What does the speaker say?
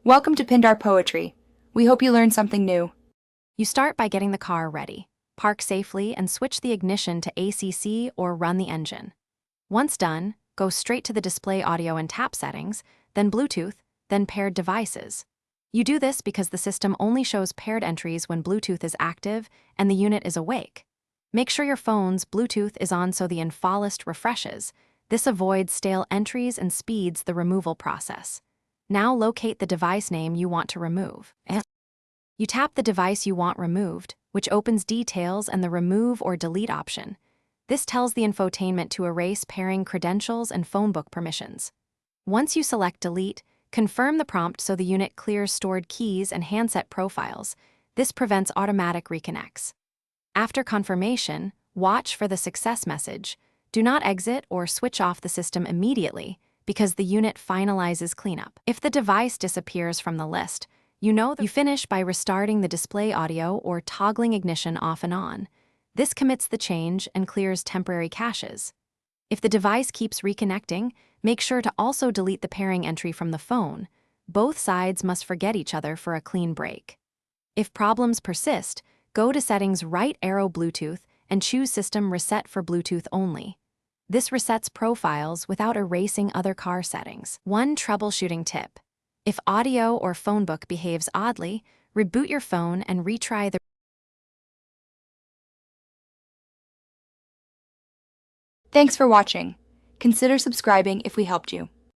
Welcome to Pindar Poetry. We hope you learned something new. You start by getting the car ready. Park safely and switch the ignition to ACC or run the engine. Once done, go straight to the display audio and tap settings, then Bluetooth, then paired devices. You do this because the system only shows paired entries when Bluetooth is active and the unit is awake. Make sure your phone's Bluetooth is on so the info list refreshes. This avoids stale entries and speeds the removal process. Now locate the device name you want to remove. You tap the device you want removed, which opens details and the remove or delete option. This tells the infotainment to erase pairing credentials and phone book permissions. Once you select delete, confirm the prompt so the unit clears stored keys and handset profiles. This prevents automatic reconnects. After confirmation, watch for the success message. Do not exit or switch off the system immediately because the unit finalizes cleanup. If the device disappears from the list, you know that you finish by restarting the display audio or toggling ignition off and on. This commits the change and clears temporary caches. If the device keeps reconnecting, make sure to also delete the pairing entry from the phone. Both sides must forget each other for a clean break. If problems persist, go to Settings, right arrow Bluetooth, and choose System Reset for Bluetooth only. This resets profiles without erasing other car settings. One troubleshooting tip: if audio or phone book behaves oddly, reboot your phone and retry the. Thanks for watching. Consider subscribing if we helped you.